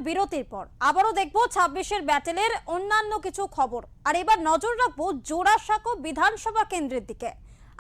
বিরতির পর আবারও দেখবো ২৬-এর ব্যাটেলের অন্যান্য কিছু খবর। আর এবার নজর রাখবো জোড়াসাঁকো বিধানসভা কেন্দ্রের দিকে।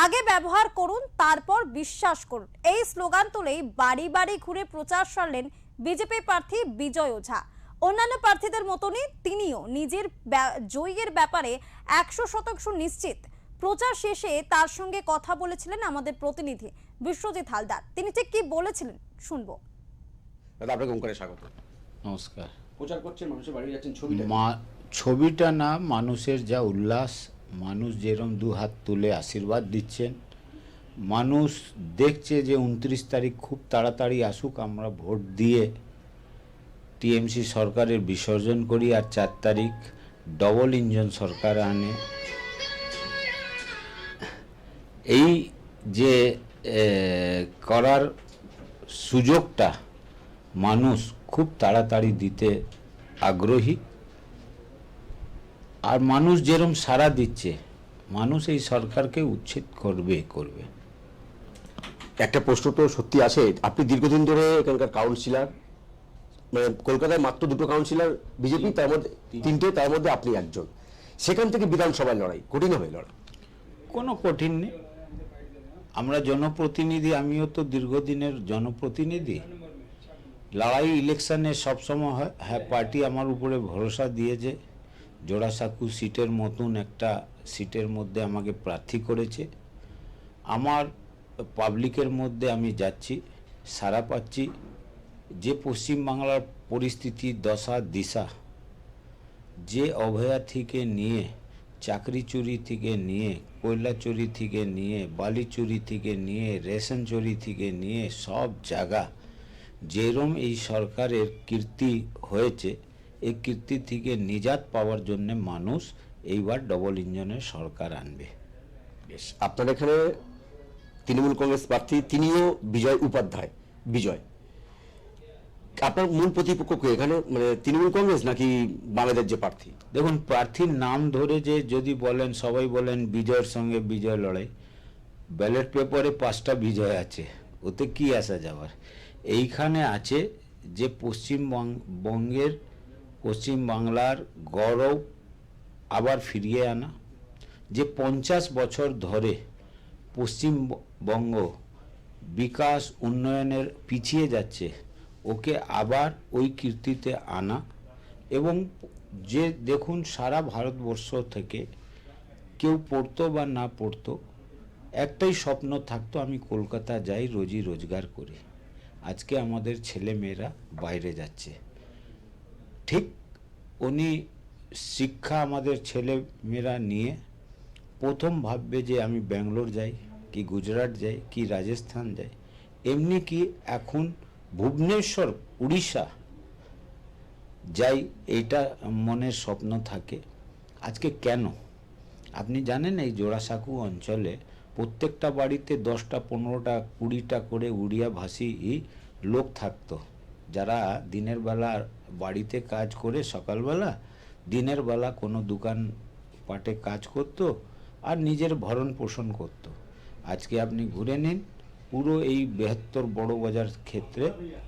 আগে ব্যবহার করুন, তারপর বিশ্বাস করুন, এই স্লোগান তুলেই বাড়ি বাড়ি ঘুরে প্রচার সারলেন বিজেপি প্রার্থী বিজয় ওঝা। অন্যান্য প্রার্থীদের মতনই তিনিও নিজের জয়ের ব্যাপারে ১০০% নিশ্চিত। প্রচার শেষে তার সঙ্গে কথা বলেছিলেন আমাদের প্রতিনিধি বিশ্বজিৎ হালদার। তিনি ঠিক কি বলেছিলেন শুনবো। দাদা, আপনাকে ওমকারে স্বাগত। নমস্কার। প্রচার করছেন, মানুষের বাড়ি যাচ্ছেন, ছবিটা না, মানুষের যা উল্লাস, মানুষ যেরকম দু হাত তুলে আশীর্বাদ দিচ্ছেন, মানুষ দেখছে যে ২৯ তারিখ খুব তাড়াতাড়ি আসুক, আমরা ভোট দিয়ে টিএমসি সরকারের বিসর্জন করি, আর ৪ তারিখ ডবল ইঞ্জিন সরকার আনে। এই যে করার সুযোগটা মানুষ খুব তাড়াতাড়ি দিতে আগ্রহী। আর মানুষ যেরকম সাড়া দিচ্ছে, মানুষ এই সরকারকে উচ্ছেদ করবে। একটা প্রশ্ন তো সত্যি আছে, আপনি দীর্ঘদিন ধরে এখানকার কাউন্সিলর, মানে কলকাতায় মাত্র 2টো কাউন্সিলর বিজেপি, তার মধ্যে 3টে, তার মধ্যে আপনি একজন। সেখান থেকে বিধানসভায় লড়াই কঠিন হবে? লড়াই কোনো কঠিন নেই। আমরা জনপ্রতিনিধি, আমিও তো দীর্ঘদিনের জনপ্রতিনিধি। লড়াই ইলেকশনে সবসময় হয়। হ্যাঁ, পার্টি আমার উপরে ভরসা দিয়েছে, জোড়াসাঁকো সিটের মতন একটা সিটের মধ্যে আমাকে প্রার্থী করেছে। আমার পাবলিকের মধ্যে আমি যাচ্ছি, সাড়া পাচ্ছি। যে পশ্চিমবাংলার পরিস্থিতি, দশা দিশা, যে অভয়া থেকে নিয়ে, চাকরি চুরি থেকে নিয়ে, কয়লা চুরি থেকে নিয়ে, বালি চুরি থেকে নিয়ে, রেশন চুরি থেকে নিয়ে, সব জায়গা যেরম এই সরকারের কীর্তি হয়েছে, এই কীর্তি থেকে নিজাত পাওয়ার জন্য মানুষ এইবার ডবল ইঞ্জিনের সরকার আনবে। বেশ, আপনার এখানে তৃণমূল কংগ্রেস প্রার্থী, তিনিও বিজয় উপাধ্যায়। বিজয়, আপনার মূল প্রতিপক্ষ কে এখানে, মানে তৃণমূল কংগ্রেস নাকি বামেদের যে প্রার্থী? দেখুন, প্রার্থীর নাম ধরে যে যদি বলেন, সবাই বলেন বিজয়ের সঙ্গে বিজয় লড়াই। ব্যালট পেপারে 5টা বিজয় আছে, ওতে কি আসা যাওয়ার? এইখানে আছে যে পশ্চিমবাংলার গৌরব আবার ফিরিয়ে আনা। যে 50 বছর ধরে পশ্চিমবঙ্গ বিকাশ উন্নয়নের পিছিয়ে যাচ্ছে, ওকে আবার ওই কীর্তিতে আনা। এবং যে দেখুন, সারা ভারতবর্ষ থেকে কেউ পড়তো বা না পড়তো, একটাই স্বপ্ন থাকতো, আমি কলকাতা যাই, রোজি রোজগার করি। আজকে আমাদের ছেলে মেয়েরা বাইরে যাচ্ছে। ঠিক উনি শিক্ষা আমাদের ছেলে মেয়েরা নিয়ে প্রথম ভাববে যে আমি ব্যাঙ্গালোর যাই, কি গুজরাট যাই, কি রাজস্থান যাই। এমনি কি এখন ভুবনেশ্বর, উড়িষ্যা যাই, এইটা মনের স্বপ্ন থাকে। আজকে কেন আপনি জানেন, এই জোড়াসাঁকো অঞ্চলে প্রত্যেকটা বাড়িতে 10টা 15টা 20টা করে উড়িয়া ভাষী লোক থাকতো, যারা দিনের বেলা বাড়িতে কাজ করে, সকালবেলা দিনের বেলা কোনো দোকান পাটে কাজ করত আর নিজের ভরণ পোষণ করত। আজকে আপনি ঘুরে নিন, পুরো এই 72 বড় বাজার ক্ষেত্রে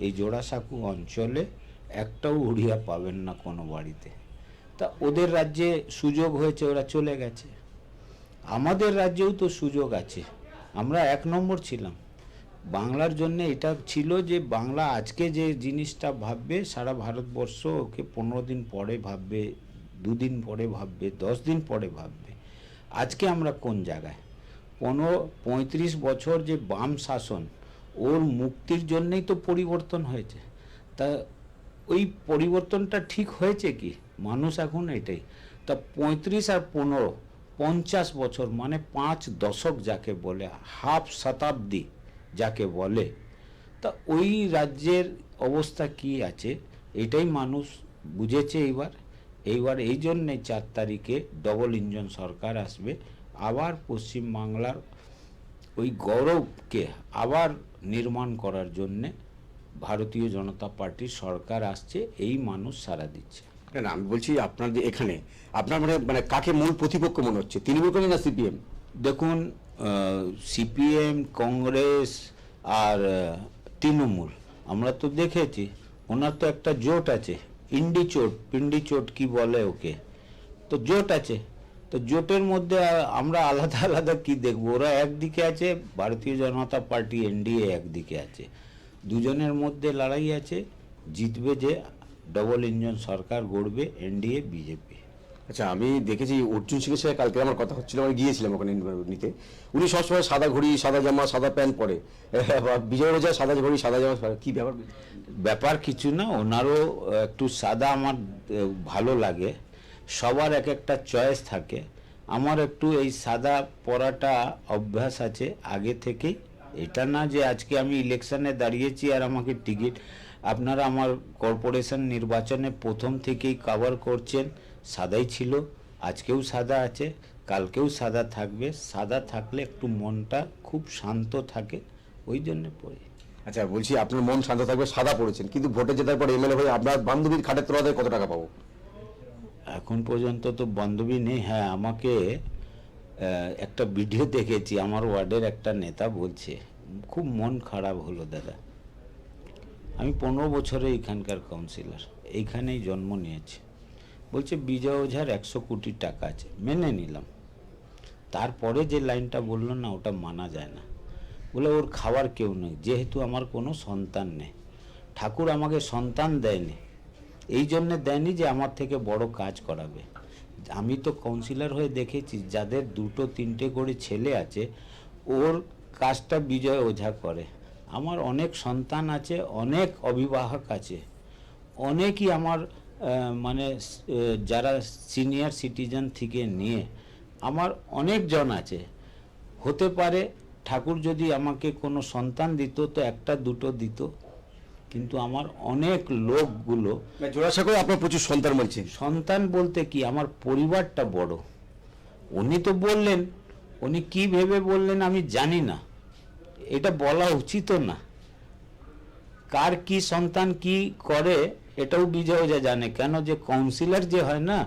এই জোড়াসাঁকো অঞ্চলে একটাও উড়িয়া পাবেন না কোনো বাড়িতে। তা ওদের রাজ্যে সুযোগ হয়েছে, ওরা চলে গেছে। আমাদের রাজ্যেও তো সুযোগ আছে, আমরা 1 নম্বর ছিলাম। বাংলার জন্য এটা ছিল যে বাংলা আজকে যে জিনিসটা ভাববে, সারা ভারতবর্ষ ওকে 15 দিন পরে ভাববে, 2 দিন পরে ভাববে, 10 দিন পরে ভাববে। আজকে আমরা কোন জায়গায়? 35 বছর যে বাম শাসন, ওর মুক্তির জন্যই তো পরিবর্তন হয়েছে। তা ওই পরিবর্তনটা ঠিক হয়েছে কি? মানুষ এখন এটাই। তা 35 আর 15, 50 বছর, মানে 5 দশক যাকে বলে, হাফ শতাব্দী যাকে বলে। তা ওই রাজ্যের অবস্থা কি আছে, এটাই মানুষ বুঝেছে এইবার এই জন্যে 4 তারিখে ডবল ইঞ্জিন সরকার আসবে। আবার পশ্চিমবাংলার ওই গৌরবকে আবার নির্মাণ করার জন্যে ভারতীয় জনতা পার্টির সরকার আসছে, এই মানুষ সাড়া দিচ্ছে। না, আমি বলছি আপনার যে এখানে, আপনার মানে কাকে মূল প্রতিপক্ষ মনে হচ্ছে, তৃণমূল কংগ্রেস না সিপিএম? দেখুন, সিপিএম, কংগ্রেস আর তৃণমূল আমরা তো দেখেছি ওনার তো একটা জোট আছে, ইন্ডি চোট, পিন্ডি চোট কি বলে ওকে, তো জোট আছে। তো জোটের মধ্যে আমরা আলাদা আলাদা কি দেখবো? ওরা একদিকে আছে, ভারতীয় জনতা পার্টি এনডিএ একদিকে আছে, দুজনের মধ্যে লড়াই আছে, জিতবে যে ডবল ইঞ্জিন সরকার গড়বে এনডিএ বিজেপি। আচ্ছা, আমি দেখেছি অর্জুন সিংয়ের সাথে কালকে আমার কথা হচ্ছিল, আমি গিয়েছিলাম ওখানে নিতে। উনি সবসময় সাদা ঘড়ি, সাদা জামা, সাদা প্যান্ট পরে, বিজয় ওঝা সাদা ঘড়ি, সাদা জামা, কি ব্যাপার? ব্যাপার কিছু না, ওনারও একটু সাদা আমার ভালো লাগে, সবার এক একটা চয়েস থাকে। আমার একটু এই সাদা পরাটা অভ্যাস আছে আগে থেকেই। এটা না যে আজকে আমি ইলেকশনে দাঁড়িয়েছি আর আমাকে টিকিট, আপনারা আমার কর্পোরেশন নির্বাচনে প্রথম থেকেই কভার করছেন, সাদাই ছিল, আজকেও সাদা আছে, কালকেও সাদা থাকবে। সাদা থাকলে একটু মনটা খুব শান্ত থাকে, ওই জন্য পড়ি। আচ্ছা, বলছি আপনার মন শান্ত থাকবে, সাদা পড়েছেন, কিন্তু ভোটে জেতার পর এমএলএ হয়ে আপনার বান্ধবীর খাটের তলাতে কত টাকা পাবো? এখন পর্যন্ত তো বান্ধবী নেই। হ্যাঁ, আমাকে একটা ভিডিও দেখেছি, আমার ওয়ার্ডের একটা নেতা বলছে, খুব মন খারাপ হলো দাদা, আমি 15 বছরে এখানকার কাউন্সিলর, এইখানেই জন্ম নিয়েছি, বলছে বিজয় ওঝার 100 কোটি টাকা আছে। মেনে নিলাম, তারপরে যে লাইনটা বললো না, ওটা মানা যায় না। বলে ওর খাওয়ার কেউ নেই, যেহেতু আমার কোনো সন্তান নেই, ঠাকুর আমাকে সন্তান দেয়নি, এই জন্যে দেয়নি যে আমার থেকে বড় কাজ করাবে। আমি তো কাউন্সিলর হয়ে দেখেছি, যাদের 2টো 3টে করে ছেলে আছে, ওর কাজটা বিজয় ওঝা করে। আমার অনেক সন্তান আছে, অনেক অভিভাবক আছে, অনেকই আমার মানে যারা সিনিয়র সিটিজেন থেকে নিয়ে আমার অনেকজন আছে। হতে পারে ঠাকুর যদি আমাকে কোনো সন্তান দিত তো 1টা 2টো দিত, কিন্তু আমার অনেক লোকগুলো, জোড়াসাঁকোয় আপনার প্রচুর সন্তান বলছেন। সন্তান বলতে কি, আমার পরিবারটা বড়। উনি তো বললেন, উনি কি ভেবে বললেন আমি জানি না, এটা বলা উচিতও না। কার কি সন্তান কি করে এটাও বিজয় ওঝা জানে। কেন যে কাউন্সিলর যে হয় না,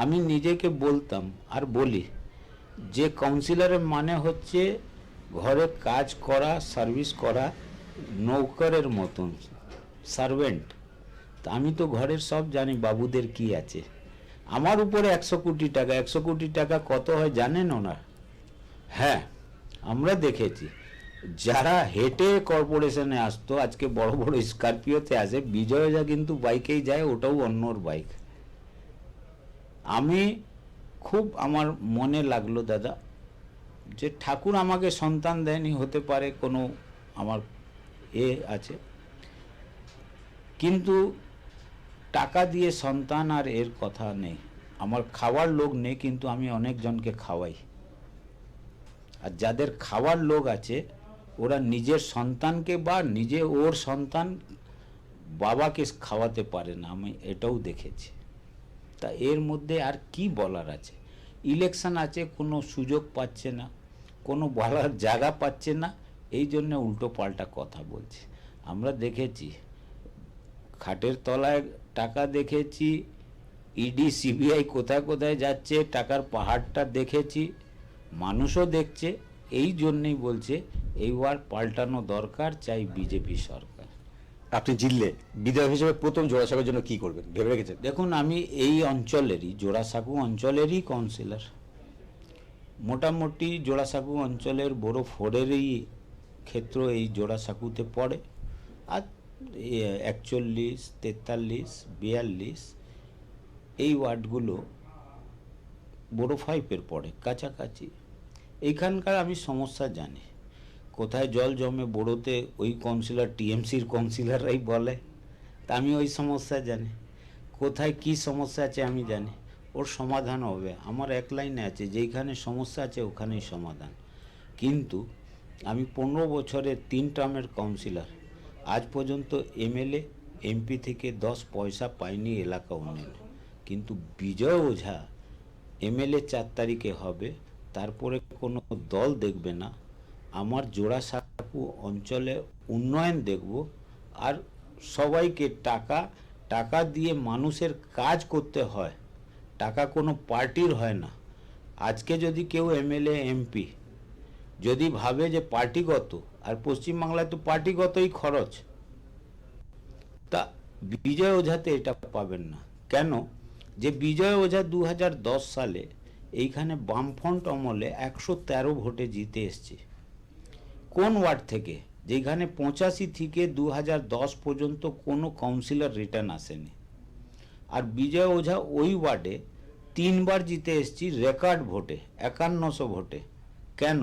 আমি নিজেকে বলতাম আর বলি যে কাউন্সিলরের মানে হচ্ছে ঘরে কাজ করা, সার্ভিস করা, নৌকরের মতন, সার্ভেন্ট। তা আমি তো ঘরের সব জানি, বাবুদের কি আছে। আমার উপরে 100 কোটি টাকা, 100 কোটি টাকা কত হয় জানেন ওনার? হ্যাঁ, আমরা দেখেছি যারা হেঁটে কর্পোরেশনে আসতো আজকে বড় বড় স্করপিওতে আসে, বিজয় ওঝা কিন্তু বাইকেই যায়, ওটাও অন্যর বাইক। আমি খুব আমার মনে লাগলো দাদা যে ঠাকুর আমাকে সন্তান দেয়নি, হতে পারে কোনো আমার আছে, কিন্তু টাকা দিয়ে সন্তান আর এর কথা নেই। আমার খাওয়ার লোক নেই, কিন্তু আমি অনেকজনকে খাওয়াই। আর যাদের খাওয়ার লোক আছে, ওরা নিজের সন্তানকে বা নিজে ওর সন্তান বাবাকে খাওয়াতে পারে না, আমি এটাও দেখেছি। তা এর মধ্যে আর কি বলার আছে? ইলেকশন আছে, কোনো সুযোগ পাচ্ছে না, কোনো বলার জায়গা পাচ্ছে না, এই জন্য উল্টো পাল্টা কথা বলছে। আমরা দেখেছি খাটের তলায় টাকা দেখেছি, ইডি সিবিআই কোথায় কোথায় যাচ্ছে, টাকার পাহাড়টা দেখেছি, মানুষও দেখছে। এই জন্যই বলছে এইবার পাল্টানো দরকার, চাই বিজেপি সরকার। আপনি জিতলে বিধায়ক হিসেবে প্রথম জোড়াসাঁকোর জন্য কি করবেন ভেবে রেখেছেন? দেখুন, আমি এই অঞ্চলেরই, জোড়াসাঁকো অঞ্চলেরই কাউন্সিলর। মোটামুটি জোড়াসাঁকো অঞ্চলের বড় 4-এরই ক্ষেত্র এই জোড়াসাঁকোতে পড়ে। আর 41, 43, 42 এই ওয়ার্ডগুলো বড় 5-এর পড়ে, কাছাকাছি। এইখানকার আমি সমস্যা জানি, কোথায় জল জমে বড়োতে, ওই কাউন্সিলর টিএমসির কাউন্সিলররাই বলে, তা আমি ওই সমস্যা জানি। কোথায় কি সমস্যা আছে আমি জানি, ওর সমাধান হবে। আমার এক লাইনে আছে, যেইখানে সমস্যা আছে ওখানেই সমাধান। কিন্তু আমি 15 বছরের 3 টার্মের কাউন্সিলর, আজ পর্যন্ত এমএলএ এমপি থেকে 10 পয়সা পাইনি এলাকা উন্নয়নে। কিন্তু বিজয় ওঝা এমএলএ 4 তারিখে হবে, তারপরে কোনো দল দেখবে না, আমার জোড়াসাঁকো অঞ্চলে উন্নয়ন দেখব। আর সবাইকে টাকা দিয়ে মানুষের কাজ করতে হয়, টাকা কোনো পার্টির হয় না। আজকে যদি কেউ এমএলএ এমপি যদি ভাবে যে পার্টিগত, আর পশ্চিমবাংলায় তো পার্টিগতই খরচ, তা বিজয় ওঝাতে এটা পাবেন না। কেন? যে বিজয় ওঝা 2010 সালে এইখানে বামফ্রন্ট আমলে 113 ভোটে জিতে এসছে। কোন ওয়ার্ড থেকে? যেখানে 85 থেকে 2010 পর্যন্ত কোনো কাউন্সিলর রিটার্ন আসেনি। আর বিজয় ওঝা ওই ওয়ার্ডে 3 বার জিতে এসছি রেকর্ড ভোটে, 5100 ভোটে। কেন?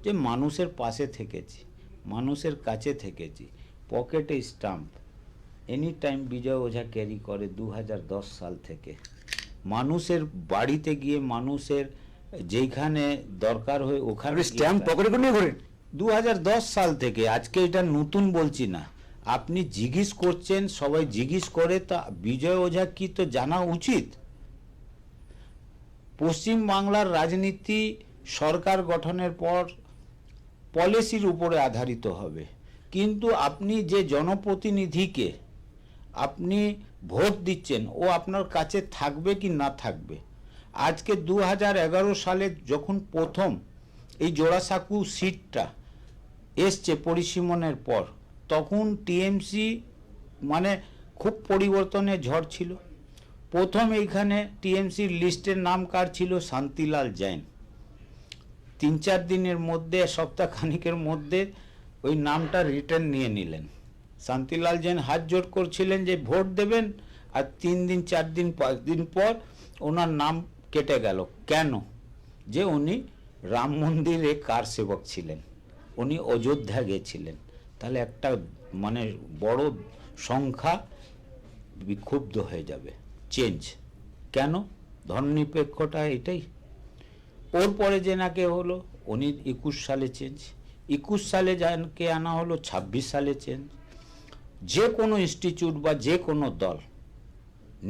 যে মানুষের পাশে থেকেছি, মানুষের কাছে থেকেছি। পকেটে স্টাম্প এনি টাইম বিজয় ওঝা ক্যারি করে 2010 সাল থেকে। মানুষের বাড়িতে গিয়ে মানুষের যেখানে দরকার হয় ওখানে স্ট্যাম্প পকেটে করে নিয়ে ঘোরেন 2010 সাল থেকে। আজকে এটা নতুন বলছি না, আপনি জিজ্ঞেস করছেন, সবাই জিজ্ঞেস করে, তা বিজয় ওঝা কি তো জানা উচিত। পশ্চিম বাংলার রাজনীতি সরকার গঠনের পর পলিসির উপরে আধারিত হবে, কিন্তু আপনি যে জনপ্রতিনিধিকে আপনি ভোট দিচ্ছেন ও আপনার কাছে থাকবে কি না থাকবে। আজকে 2011 সালে যখন প্রথম এই জোড়াসাঁকো সিটটা এসছে পরিসীমনের পর, তখন টিএমসি মানে খুব পরিবর্তনের ঝড় ছিল। প্রথম এইখানে টিএমসির লিস্টের নাম কার ছিল? শান্তিলাল জৈন। 3-4 দিনের মধ্যে, সপ্তাহখানিকের মধ্যে ওই নামটা রিটার্ন নিয়ে নিলেন। শান্তিলাল জৈন হাত জোড় করছিলেন যে ভোট দেবেন, আর 3 দিন 4 দিন 5 দিন পর ওনার নাম কেটে গেল। কেন? যে উনি রাম মন্দিরে কার সেবক ছিলেন, উনি অযোধ্যা গেছিলেন। তাহলে একটা মানে বড় সংখ্যা বিক্ষুব্ধ হয়ে যাবে। চেঞ্জ কেন? ধর্মনিরপেক্ষতা এটাই। ওর পরে যে নাকে হলো উনি 21 সালে চেঞ্জ, 21 সালে যাকে আনা হলো 26 সালে চেঞ্জ। যে কোনো ইনস্টিটিউট বা যে কোনো দল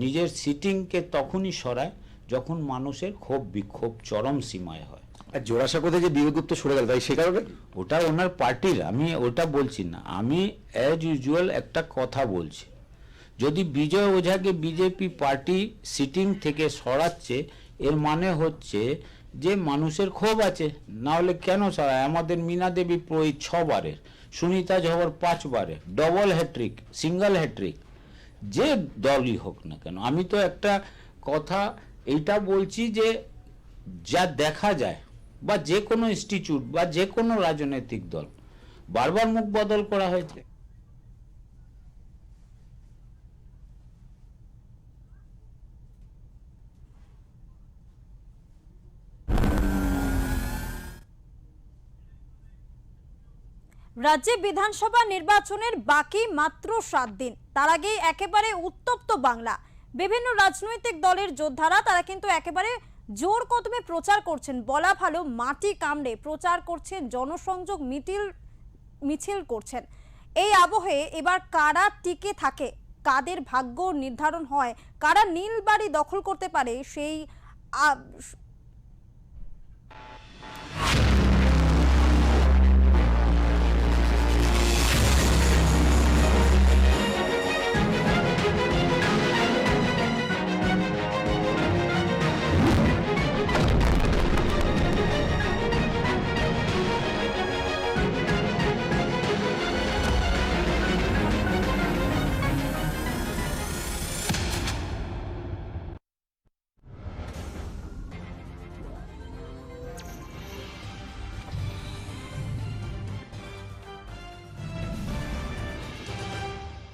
নিজের সিটিংকে তখনই সরায় যখন মানুষের ক্ষোভ বিক্ষোভ চরম সীমায় হয়। আর জোড়াসাঁকো থেকে বিবেক গুপ্ত সরে গেল, তাই সে কারণে ওটা ওনার পার্টির, আমি ওটা বলছি না, আমি অ্যাজ ইউজুয়াল একটা কথা বলছি। যদি বিজয় ওঝাকে বিজেপি পার্টি সিটিং থেকে সরাচ্ছে, এর মানে হচ্ছে যে মানুষের ক্ষোভ আছে। না হলে কেন সরায়? আমাদের মীনা দেবী পুরোহিত 6 বারের, সুনিতা ঝবর 5 বারের, ডবল হ্যাট্রিক, সিঙ্গল হ্যাট্রিক, যে দলই হোক না কেন। আমি তো একটা কথা এইটা বলছি যে যা দেখা যায়, বা যে কোনো ইনস্টিটিউট বা যে কোনো রাজনৈতিক দল বারবার মুখ বদল করা হয়েছে। রাজ্যে বিধানসভা নির্বাচনের বাকি মাত্র 7 দিন। তার আগেই একেবারে উত্তপ্ত বাংলা। বিভিন্ন রাজনৈতিক দলের যোদ্ধারা তারা কিন্তু একেবারে জোর কদমে প্রচার করছেন, বলা ভালো মাটি কামড়ে প্রচার করছেন, জনসংযোগ মিছিল করছেন। এই আবহে এবার কারা টিকে থাকে, কাদের ভাগ্য নির্ধারণ হয়, কারা নীলবাড়ি দখল করতে পারে, সেই